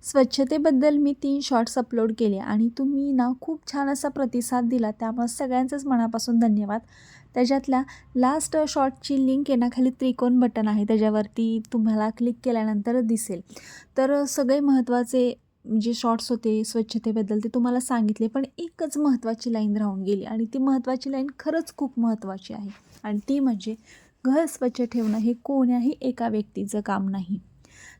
स्वच्छतेबद्दल मी 3 shorts upload केले आणि तुम्ही ना खूप छान असा प्रतिसाद दिला, त्यामुळे सगळ्यांचंच मनापासून धन्यवाद. त्याच्यातल्या लास्ट शॉर्टची लिंक आहे ना, खाली त्रिकोण बटन आहे, त्याच्यावरती तुम्हाला क्लिक केल्यानंतर दिसेल. तर सगळे महत्त्वाचे जे शॉर्ट्स होते स्वच्छतेबद्दल ते तुम्हाला सांगितले, पण एकच महत्त्वाची लाईन राहून गेली आणि ती महत्त्वाची लाईन खरंच खूप महत्त्वाची आहे आणि ती म्हणजे घर स्वच्छ ठेवणं हे कोण्याही एका व्यक्तीचं काम नाही,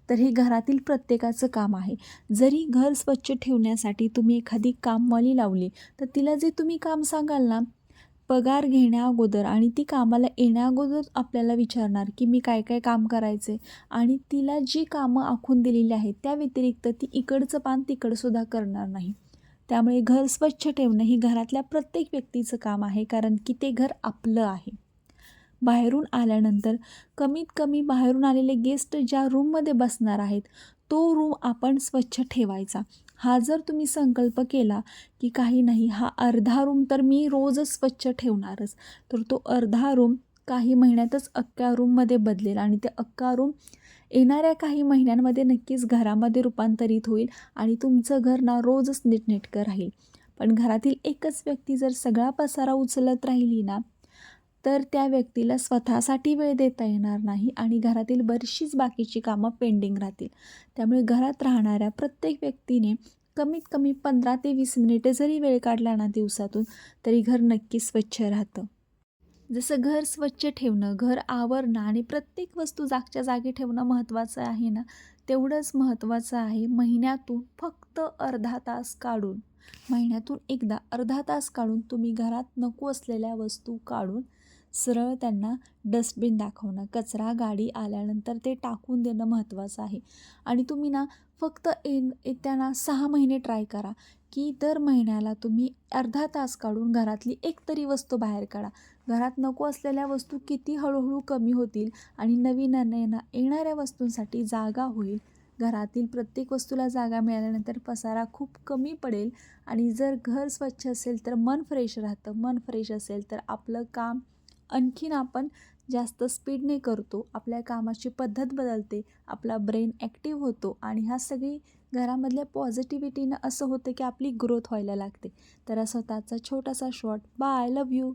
तर हे घरातील प्रत्येकाचं काम आहे. जरी घर स्वच्छ ठेवण्यासाठी तुम्ही एखादी कामवाली लावली, तर तिला जे तुम्ही काम सांगाल ना, पगार घेण्याअगोदर आणि ती कामाला येण्याअगोदर आपल्याला विचारणार की मी काय काय काम करायचे आणि तिला जी कामं आखून दिलेली आहेत त्या व्यतिरिक्त ती इकडचं पान तिकडंसुद्धा करणार नाही. त्यामुळे घर स्वच्छ ठेवणं ही घरातल्या प्रत्येक व्यक्तीचं काम आहे, कारण की ते घर आपलं आहे. बाहेरून आल्यानंतर कमीत कमी बाहेरून आलेले गेस्ट ज्या रूममध्ये बसणार आहेत, तो रूम आपण स्वच्छ ठेवायचा. हा जर तुम्ही संकल्प केला की काही नाही, हा अर्धा रूम तर मी रोजच स्वच्छ ठेवणारच, तर तो अर्धा रूम काही महिन्यातच अख्ख्या रूममध्ये बदलेल आणि ते अख्खा रूम येणाऱ्या काही महिन्यांमध्ये नक्कीच घरामध्ये रूपांतरित होईल आणि तुमचं घर ना रोजच नीटनेटकं राहील. पण घरातील एकच व्यक्ती जर सगळा पसारा उचलत राहिली ना, तर त्या व्यक्तीला स्वतःसाठी वेळ देता येणार नाही आणि घरातील बरीचशीच बाकीची कामं पेंडिंग राहतील. त्यामुळे घरात राहणाऱ्या प्रत्येक व्यक्तीने कमीत कमी 15 ते 20 मिनिटे जरी वेळ काढला ना दिवसातून, तरी घर नक्की स्वच्छ राहतं. जसं घर स्वच्छ ठेवणं, घर आवरणं आणि प्रत्येक वस्तू जागच्या जागी ठेवणं महत्त्वाचं आहे ना, तेवढंच महत्त्वाचं आहे महिन्यातून फक्त अर्धा तास काढून, महिन्यातून एकदा अर्धा तास काढून तुम्ही घरात नको असलेल्या वस्तू काढून सरळ त्यांना डस्टबिन दाखवणं. कचरा गाडी आल्यानंतर ते टाकून देणं महत्त्वाचं आहे. आणि तुम्ही ना फक्त येत्या 6 महिने ट्राय करा की दर महिन्याला तुम्ही अर्धा तास काढून घरातली एक तरी वस्तू बाहेर काढा. घरात नको असलेल्या वस्तू किती हळूहळू कमी होतील आणि नवीन येणाऱ्या वस्तूंसाठी जागा होईल. घरातील प्रत्येक वस्तूला जागा मिळाल्यानंतर पसारा खूप कमी पडेल आणि जर घर स्वच्छ असेल तर मन फ्रेश राहतं. मन फ्रेश असेल तर आपलं काम आणखीन आपण जास्त स्पीडने करतो, आपल्या कामाची पद्धत बदलते, आपला ब्रेन ॲक्टिव्ह होतो आणि ह्या सगळी घरामधल्या पॉझिटिव्हिटीनं असं होतं की आपली ग्रोथ व्हायला लागते. तर असा स्वतःचा छोटासा शॉर्ट. Bye, love you.